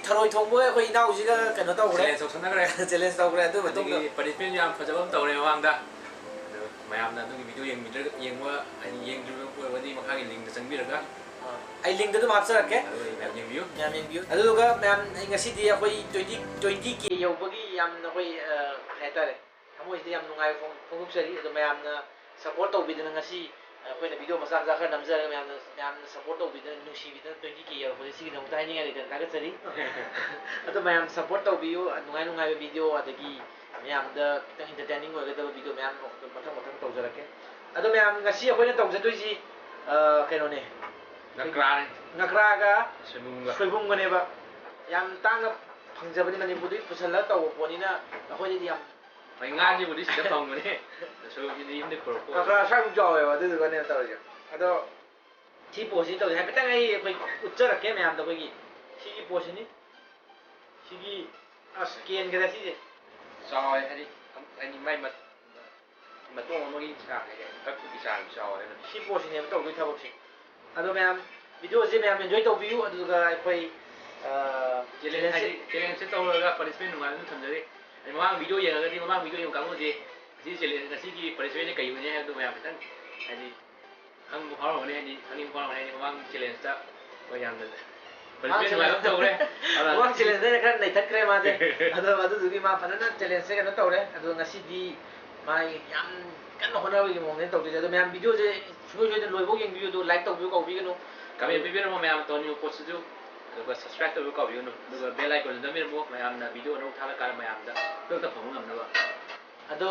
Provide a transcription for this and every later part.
ꯊꯔꯣꯏ ꯊꯣꯡꯕ ꯑꯩꯈꯣꯏ ꯏꯅꯥꯎꯁꯤꯒ ꯀꯩꯅꯣ ꯇꯧꯈ꯭ꯔꯦ ꯆꯦꯂꯦꯟꯖ ꯇꯧꯈ꯭ꯔꯦ ꯑꯗꯨ ꯃꯇꯨꯡꯗ ꯄꯅꯤꯁꯃꯦꯟ ꯌꯥꯝ ꯐꯖꯕ ꯑꯃ ꯇꯧꯔꯦ ꯃꯃꯥꯡꯗ ꯑꯗꯣ ꯃꯌꯥꯝꯅ ꯑꯗꯨꯒꯤ ꯚꯤꯗꯤꯑꯣ ꯌꯦꯡꯕ ꯌꯦꯡꯗ꯭ꯔꯤꯕ ꯑꯣꯏꯔꯕꯗꯤ ꯃꯈꯥꯒꯤ ꯂꯤꯡꯛꯇ ꯆꯪꯕꯤꯔꯒ ꯑꯩ ꯂꯤꯡꯛꯇ ꯑꯗꯨꯝ ꯍꯥꯞꯆꯔꯛꯀꯦ ꯃꯌꯥꯝ ꯌꯦꯡꯕꯤꯌꯨ ꯑꯗꯨꯗꯨꯒ ꯃꯌꯥꯝ ꯉꯁꯤꯗꯤ ꯑꯩꯈꯣꯏ 20K ꯌꯧꯕꯒꯤ ꯌꯥꯝꯅ ꯑꯩꯈꯣꯏ ꯀꯩ ꯍꯥꯏꯇꯥꯔꯦ ꯊꯃꯣꯏꯁꯤꯗ ꯌꯥꯝ ꯅꯨꯡꯉꯥꯏꯕ ꯐꯣꯡꯗꯣꯛꯆꯔꯤ ꯑꯗꯣ ꯃꯌꯥꯝꯅ ꯁꯞꯄꯣꯔꯠ ꯇꯧꯕꯤꯗꯅ ꯉꯁꯤ ꯑꯩꯈꯣꯏꯅ ꯚꯤꯗꯤꯑꯣ ꯃꯆꯥ ꯃꯆꯥ ꯈꯔ ꯅꯝꯖꯔꯒ ꯃꯌꯥꯝꯅ ꯁꯞꯄꯣꯔꯠ ꯇꯧꯕꯤꯗꯅ ꯅꯨꯡꯁꯤꯕꯤꯗꯅ 20K ꯌꯧꯔꯛꯄꯁꯦ ꯁꯤꯒꯤꯗꯃꯛꯇ ꯍꯥꯏꯅꯤꯡꯉꯥꯏ ꯂꯩꯇꯅ ꯊꯥꯒꯠꯆꯔꯤ ꯑꯗꯣ ꯃꯌꯥꯝ ꯁꯞꯄꯣꯔꯠ ꯇꯧꯕꯤꯌꯨ ꯅꯨꯡꯉꯥꯏꯕ ꯚꯤꯗꯤꯑꯣ ꯑꯗꯒꯤ ꯃꯌꯥꯝꯗ ꯈꯤꯇꯪ ꯏꯟꯇꯔꯇꯦꯅꯤꯡ ꯑꯣꯏꯒꯗꯕ ꯚꯤꯗꯤꯑꯣ ꯃꯌꯥꯝ ꯃꯊꯪ ꯇꯧꯖꯔꯛꯀꯦ ꯑꯗꯣ ꯃꯌꯥꯝ ꯉꯁꯤ ꯑꯩꯈꯣꯏꯅ ꯇꯧꯖꯗꯣꯏꯁꯤ ꯀꯩꯅꯣꯅꯦ ꯉꯀ꯭ꯔꯥꯒ ꯁꯣꯏꯕꯨꯝꯒꯅꯦꯕ ꯌꯥꯝ ꯇꯥꯡꯅ ꯐꯪꯖꯕꯅꯤ ꯃꯅꯤꯄꯨꯔꯗꯒꯤ ꯄꯨꯁꯜꯂꯒ ꯇꯧꯕ ꯄꯣꯠꯅꯤꯅ ꯑꯩꯈꯣꯏꯗꯗꯤ ꯌꯥꯝ ꯉꯥꯁꯤꯕꯨꯗꯤ ꯁꯤꯗ ꯐꯪꯕꯅꯦ ꯌꯨꯝꯗꯩ ꯄꯨꯔꯛꯄ ꯉꯀ꯭ꯔꯥ ꯁ꯭ꯋꯥꯏꯃꯨꯛ ꯆꯥꯎꯋꯦꯕ ꯑꯗꯨꯗꯨꯒꯅꯦ ꯇꯧꯔꯤꯁꯦ ꯑꯗꯣ ꯁꯤ ꯄꯣꯠꯁꯤ ꯇꯧꯁꯦ ꯍꯥꯏꯐꯦꯠꯇꯪ ꯑꯩꯈꯣꯏ ꯎꯠꯆꯔꯛꯀꯦ ꯃꯌꯥꯝꯗ ꯑꯩꯈꯣꯏꯒꯤ ꯁꯤꯒꯤ ꯄꯣꯠꯁꯤꯅꯤ ꯁꯤꯒꯤ ꯑꯁ ꯀꯦꯟꯒ꯭ꯔꯦ ꯁꯤꯁꯦ ꯆꯥꯎꯋꯦ ꯍꯥꯏꯗꯤ ꯃꯥꯏ ꯃꯇꯣꯡ ꯑꯃꯒꯤ ꯆꯥꯡ ꯀꯛꯄꯒꯤ ꯆꯥꯡ ꯆꯥꯎꯋꯦ ꯁꯤ ꯄꯣꯠꯁꯤꯅꯦꯕ ꯇꯧꯗꯣꯏ ꯊꯕꯛꯁꯦ ꯑꯗꯣ ꯃꯌꯥꯝ ꯚꯤꯗꯤꯑꯣꯁꯦ ꯃꯌꯥꯝ ꯑꯦꯟꯖꯣꯏ ꯇꯧꯕꯤꯌꯨ ꯑꯗꯨꯒ ꯑꯩꯈꯣꯏ ꯆꯦꯂꯦꯟꯖꯁꯦ ꯇꯧꯔꯒ ꯄꯅꯤꯁꯃꯦꯟ ꯅꯨꯡꯉꯥꯏꯕ ꯊꯝꯖꯔꯤ ꯃꯃꯥꯡ ꯚꯤꯗꯤꯑꯣ ꯌꯦꯡꯉꯒꯗꯤ ꯃꯃꯥꯡ ꯚꯤꯗꯤꯑꯣ ꯌꯦꯡꯕ ꯀꯥꯡꯕꯨꯁꯦ ꯉꯁꯤꯒꯤ ꯄꯅꯤꯁꯃꯦꯟꯁꯦ ꯀꯩꯅꯣꯅꯦ ꯍꯥꯏꯕꯗꯨ ꯃꯌꯥꯝ ꯈꯤꯇꯪ ꯍꯥꯏꯗꯤ ꯈꯪꯕ ꯐꯥꯎꯔꯝꯒꯅꯤ ꯍꯥꯏꯗꯤ ꯈꯪꯅꯤꯡꯕ ꯐꯥꯎꯔꯝꯒꯅꯤ ꯍꯥꯏꯗꯤ ꯃꯃꯥꯡ ꯆꯦꯂꯦꯟꯖꯇ ꯑꯩꯈꯣꯏ ꯌꯥꯝꯅ ꯄꯅꯤꯁꯃꯦꯟ ꯅꯨꯡꯉꯥꯏꯕ ꯇꯧꯔꯦ ꯃꯃꯥꯡ ꯆꯦꯂꯦꯟꯖꯇ ꯈꯔ ꯅꯩꯊꯠꯈ꯭ꯔꯦ ꯃꯥꯁꯦ ꯑꯗꯣ ꯑꯗꯨꯗꯨꯒꯤ ꯃꯥ ꯐꯖꯅ ꯆꯦꯂꯦꯟꯖꯁꯦ ꯀꯩꯅꯣ ꯇꯧꯔꯦ ꯑꯗꯣ ꯉꯁꯤꯗꯤ ꯃꯥꯒꯤ ꯌꯥꯝ ꯀꯟꯅ ꯍꯣꯠꯅꯕꯒꯤ ꯃꯑꯣꯡꯗ ꯇꯧꯗꯣꯏꯁꯦ ꯑꯗꯣ ꯃꯌꯥꯝ ꯚꯤꯗꯤꯑꯣꯁꯦ ꯁꯨꯡꯁꯣꯏ ꯁꯣꯏꯗꯅ ꯂꯣꯏꯐꯥꯎ ꯌꯦꯡꯕꯤꯌꯨ ꯑꯗꯨ ꯂꯥꯏꯛ ꯇꯧꯕꯤꯌꯨ ꯀꯥꯎꯕꯤꯒꯅꯨ ꯀꯃꯦꯟ ꯄꯤꯕꯤꯔꯝꯃꯣ ꯃꯌꯥꯝ ꯇꯧꯅꯤꯡꯕ ꯄꯣꯠꯁꯤꯁꯨ ꯑꯗꯨꯒ ꯁꯕꯁꯀ꯭ꯔꯥꯏꯕ ꯇꯧꯕꯤꯌꯨ ꯀꯥꯎꯕꯤꯒꯅꯨ ꯑꯗꯨꯒ ꯕꯦꯜ ꯑꯥꯏꯀꯣꯟꯁꯨ ꯅꯝꯕꯤꯔꯝꯃꯣ ꯃꯌꯥꯝꯅ ꯚꯤꯗꯤꯑꯣ ꯑꯅꯧꯕ ꯊꯥꯒꯠꯀꯥꯟꯗ ꯃꯌꯥꯝꯗ ꯈꯨꯗꯛꯇ ꯐꯪꯕ ꯉꯝꯅꯕ ꯑꯗꯣ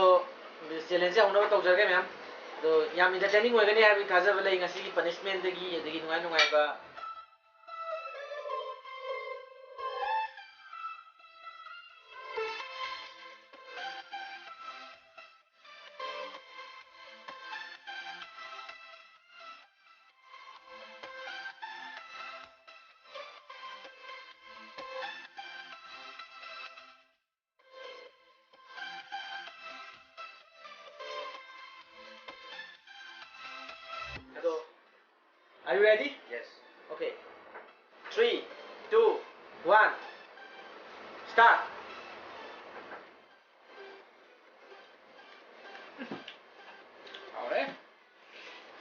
ꯆꯦꯂꯦꯟꯖꯁꯦ ꯍꯧꯅꯕ ꯇꯧꯖꯔꯒꯦ ꯃꯌꯥꯝ ꯑꯗꯣ ꯌꯥꯝ ꯏꯟꯇꯔꯇꯦꯅꯤꯡ ꯑꯣꯏꯒꯅꯤ ꯍꯥꯏꯕꯒꯤ ꯊꯥꯖꯕ ꯂꯩ ꯉꯁꯤꯒꯤ ꯄꯅꯤꯁꯃꯦꯟꯗꯒꯤ ꯑꯗꯒꯤ ꯅꯨꯡꯉꯥꯏꯕ Are you ready? Yes. Okay. 3, 2, 1. Start. Hào đấy.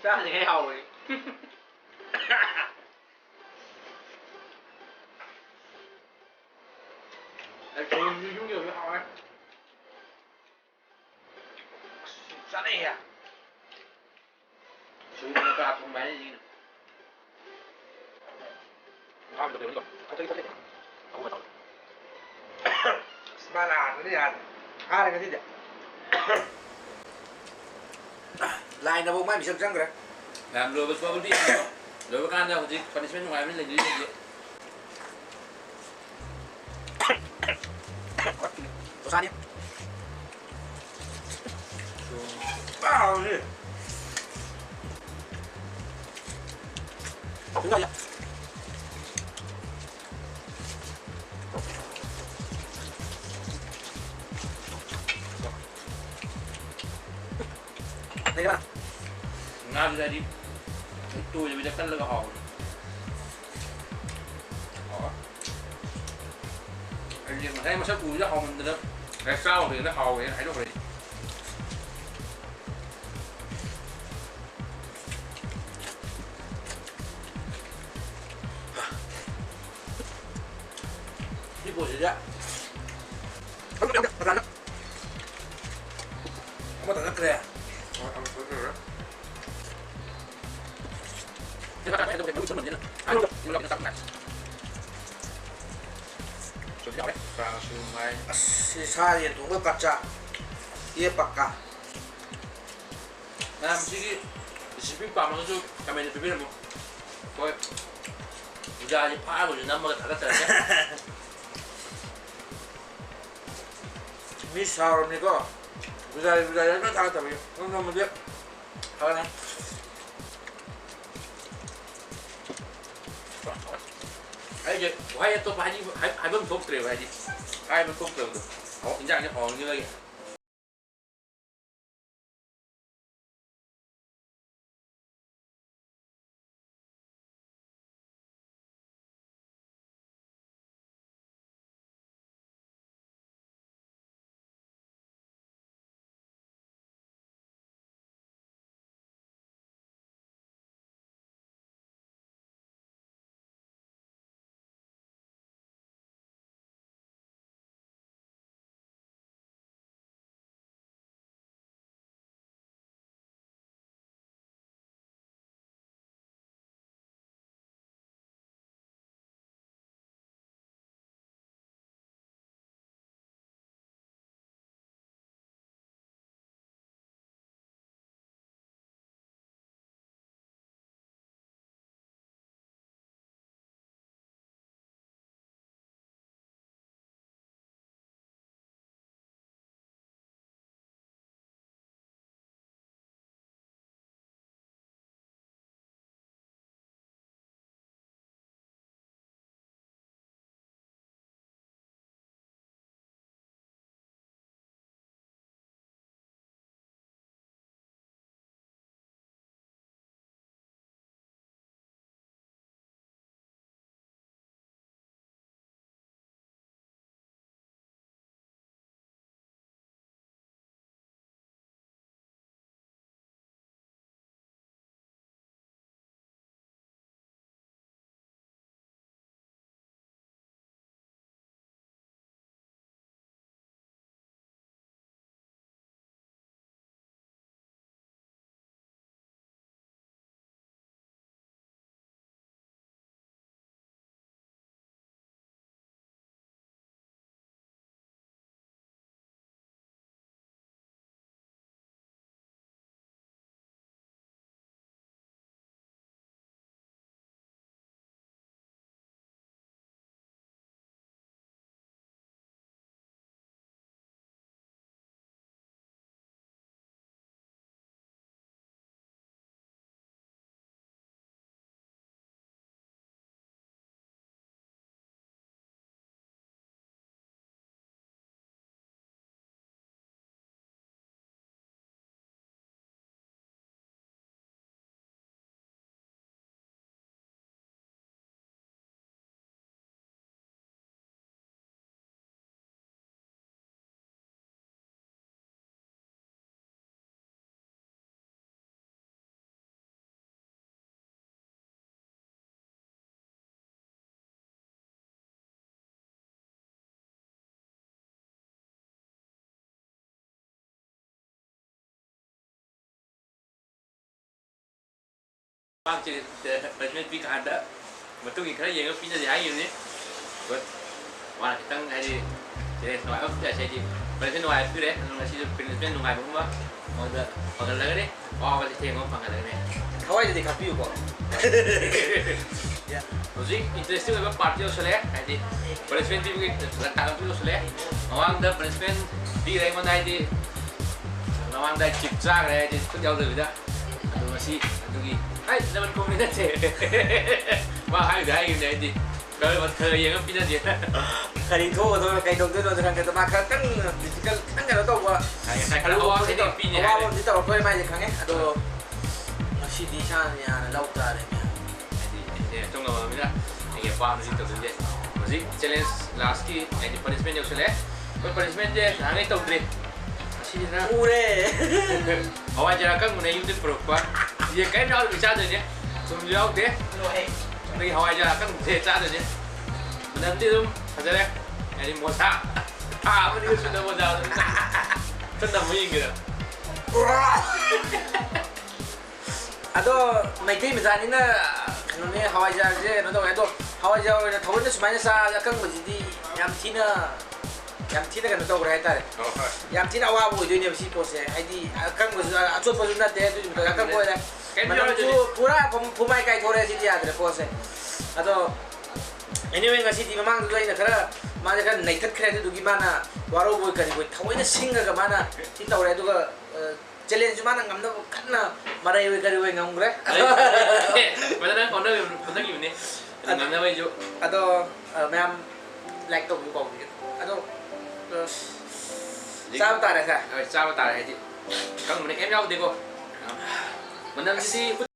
Sao thì nghe hào vậy? Trộn như nhiều cái hào ấy. Sao đây à? Xuống nó ra không máy gì nè. Không được rồi. Không có đâu. Smala cái gì? Cái gì vậy? Lại nó bông mai bị sưng răng rồi. Làm rồi bớt bớt đi. Rồi bớt ăn ra một tí, punishment ngoài mình lấy gì vậy? Có sao đi? Bao đi. Đứng dậy. Đây các bạn. Ngon ra đi. Tôi bây giờ cắt lưng hò. Đó. Anh mà thấy mà sao cùi nó hò mình nữa. Tại sao thì nó hò vậy thấy nó vậy. Cái bộ gì đó. Không được, không được. Không có tận kìa. Sa liền cũng có cắt iya pakka. Nah, mesti disipi paman itu kami di bibir mo. Koi, udah aja pak, udah nama kata katanya. Misal nih kok, udah kan kata tapi, nama dia, apa nih? Ayo, wahai itu pak haji, hai belum top trail haji, hai belum top trail tuh. Oh, jangan orang như lagi. ꯄꯥꯝ challenge punishment ꯄꯤ ꯀꯥꯟꯗ ꯃꯇꯨꯡꯒꯤ ꯈꯔ ꯌꯦꯡꯉ ꯄꯤꯅꯁꯦ ꯍꯥꯏꯈꯤꯕꯅꯤ ꯃꯥꯅ ꯈꯤꯇꯪ ꯍꯥꯏꯗꯤ challenge ꯅꯨꯡꯉꯥꯏꯕ ꯄꯤꯔꯁꯦ ꯍꯥꯏꯗꯤ punishment ꯅꯨꯡꯉꯥꯏꯕ ꯄꯤꯔꯦ ꯑꯗꯨ ꯉꯁꯤꯁꯨ ꯄꯅꯤꯁꯃꯦꯟ ꯅꯨꯡꯉꯥꯏꯕꯒꯨꯝꯕ ꯃꯉꯣꯟꯗ ꯐꯪꯍꯜꯂꯒꯅꯤ ꯑꯋꯥꯕꯁꯦ ꯊꯦꯡꯕ ꯐꯪꯍꯜꯂꯒꯅꯤ ꯍꯋꯥꯏꯗꯗꯤ ꯈꯥꯛꯄꯤꯌꯨꯀꯣ ꯍꯧꯖꯤꯛ ꯏꯟꯇꯔꯦꯁꯇꯤꯡ ꯑꯣꯏꯕ ꯄꯥꯔꯇꯤ ꯌꯧꯁꯜꯂꯛꯑꯦ ꯍꯥꯏꯗꯤ ꯄꯅꯤꯁꯃꯦꯟ ꯄꯤꯕꯒꯤ ꯇꯥꯡꯀꯛꯁꯨ ꯌꯧꯁꯜꯂꯛꯑꯦ ꯃꯃꯥꯡꯗ ꯄꯅꯤꯁꯃꯦꯟ ꯄꯤꯈ꯭ꯔꯦ ꯑꯩꯉꯣꯟꯗ ꯍꯥꯏꯗꯤ ꯃꯃꯥꯡꯗ ꯆꯤꯞ ꯆꯥꯈ꯭ꯔꯦ ꯍꯥꯏꯗꯤ ꯈꯨꯠ ꯌꯥꯎꯗꯕꯤꯗ ꯑꯗꯣ ꯉꯁꯤ ꯑꯗꯨꯒꯤ ꯍꯥꯏ ꯂꯃꯟ ꯈꯣꯝꯕꯤ ꯅꯠꯇꯦ ꯃꯥ ꯍꯥꯏꯈꯤꯕꯅꯦ ꯍꯥꯏꯗꯤ ꯈꯔ ꯌꯦꯡꯉ ꯄꯤꯅꯗꯦ ꯀꯔꯤ ꯊꯣꯛꯑꯗꯣꯏꯅꯣ ꯀꯩ ꯇꯧꯗꯣꯏꯅꯣ ꯈꯪꯗꯦ ꯃꯥ ꯈꯔꯇꯪ ꯐꯤꯖꯤꯀꯦꯜ ꯈꯤꯇꯪ ꯀꯩꯅꯣ ꯇꯧꯕ ꯈꯔ ꯑꯋꯥꯕꯗꯤ ꯄꯤꯅꯤ ꯑꯋꯥꯕ ꯑꯃꯗꯤ ꯇꯧꯔꯛꯇꯣꯏ ꯃꯥꯏꯁꯦ ꯈꯪꯉꯦ ꯑꯗꯣ ꯉꯁꯤꯗꯤ ꯏꯁꯥꯅ ꯌꯥꯅ ꯂꯧ ꯇꯥꯔꯦ ꯍꯥꯏꯗꯤ ꯆꯨꯝꯉꯝꯃꯕꯅꯤꯅ ꯑꯩꯒꯤ ꯑꯄꯥꯝꯕꯁꯤ ꯇꯧꯗꯣꯏꯁꯦ ꯍꯧꯖꯤꯛ ꯆꯦꯂꯦꯟꯖ ꯂꯥꯁꯀꯤ ꯍꯥꯏꯗꯤ ꯄꯅꯤꯁꯃꯦꯟ ꯌꯧꯁꯜꯂꯛꯑꯦ ꯑꯩꯈꯣꯏ ꯄꯅꯤꯁꯃꯦꯟꯁꯦ ꯅꯍꯥꯟꯒꯩ ꯇꯧꯗ꯭ꯔꯤ ꯉꯁꯤꯁꯤꯅ ꯎꯔꯦ ꯍꯋꯥꯏꯖꯥꯔ ꯑꯀꯪꯕꯅ ꯌꯨꯝꯗ ꯄꯨꯔꯛꯄ ꯌꯦꯟ ꯀꯔꯤꯝ ꯌꯥꯎꯗꯕꯤ ꯆꯥꯗꯣꯏꯅꯦ ꯊꯨꯝꯁꯨ ꯌꯥꯎꯗꯦ ꯑꯗꯒꯤ ꯍꯋꯥꯏꯖꯥꯔ ꯑꯀꯪꯕꯁꯦ ꯆꯥꯗꯣꯏꯅꯦ ꯃꯅꯝꯗꯤ ꯑꯗꯨꯝ ꯐꯖꯔꯦ ꯍꯥꯏꯗꯤ ꯃꯣꯁꯥ ꯊꯥ ꯑꯃꯅꯤꯒ ꯁꯨꯅ ꯃꯣꯖꯥ ꯑꯗꯨꯝ ꯆꯟꯅ ꯑꯃꯨꯛ ꯌꯦꯡꯒꯦꯔ ꯑꯗꯣ ꯃꯩꯇꯩ ꯃꯆꯥꯅꯤꯅ ꯀꯩꯅꯣꯅꯦ ꯍꯋꯥꯏꯖꯥꯔꯁꯦ ꯀꯩꯅꯣ ꯇꯧꯋꯦ ꯑꯗꯣ ꯍꯋꯥꯏꯖꯥꯔ ꯑꯣꯏꯅ ꯊꯑꯣꯏꯅ ꯁꯨꯃꯥꯏꯅ ꯆꯥ ꯑꯀꯪꯕꯁꯤꯗꯤ ꯌꯥꯝ ꯊꯤꯅ ꯀꯩꯅꯣ ꯇꯧꯈ꯭ರೆ ꯍꯥꯏꯇꯥꯔꯦ ꯌꯥꯝ ꯊꯤꯅ ꯑꯋꯥꯕ ꯑꯣꯏꯗꯣꯏꯅꯦꯕ ꯁꯤ ꯄꯣꯠꯁꯦ ꯍꯥꯏꯗꯤ ꯑꯀꯪꯕꯁꯨ ꯑꯆꯣꯠꯄꯁꯨ ꯅꯠꯇꯦ ꯑꯗꯨꯒꯤ ꯃꯊꯛꯇ ꯑꯀꯪꯕ ꯑꯣꯏꯔꯦ ꯃꯅꯝꯁꯨ ꯄꯨꯔꯥ ꯐꯨꯃꯥꯏ ꯀꯥꯏꯊꯣꯔꯛꯑꯦ ꯁꯤꯗꯤ ꯌꯥꯗ꯭ꯔꯦ ꯄꯣꯠꯁꯦ ꯑꯗꯣ ꯑꯦꯅꯤꯋꯦ ꯉꯁꯤꯗꯤ ꯃꯃꯥꯡꯗꯁꯨ ꯑꯩꯅ ꯈꯔ ꯃꯥꯁꯦ ꯈꯔ ꯅꯩꯊꯠꯈ꯭ꯔꯦ ꯑꯗꯨꯗꯨꯒꯤ ꯃꯥꯅ ꯋꯥꯔꯧꯕꯣꯏ ꯀꯔꯤꯕꯣꯏ ꯊꯑꯣꯏꯅ ꯁꯤꯡꯉꯒ ꯃꯥꯅ ꯁꯤ ꯇꯧꯔꯦ ꯑꯗꯨꯒ ꯆꯦꯂꯦꯟꯖꯁꯨ ꯃꯥꯅ ꯉꯝꯅꯕ ꯀꯟꯅ ꯃꯔꯩ ꯑꯣꯏ ꯀꯔꯤ ꯑꯣꯏ ꯉꯝꯈ꯭ꯔꯦ ꯐꯖꯅ ꯍꯣꯠꯅꯈꯤꯕꯅꯤ ꯉꯝꯅꯕꯩꯁꯨ ꯑꯗꯣ ꯃꯌꯥꯝ ꯂꯥꯏꯛ ꯇꯧꯕꯤꯌꯨ ꯀꯥꯎꯕꯤꯌꯨ ꯑꯗꯣ ꯆꯥꯕ ꯇꯥꯔꯦ ꯁꯥꯔ ꯆꯥꯕ ꯇꯥꯔꯦ ꯍꯥꯏꯗꯤ ꯈꯪꯕꯅꯦ ꯀꯩꯝ ꯌꯥꯎꯗꯦꯀꯣ ꯃꯅꯝꯁꯤꯗꯤ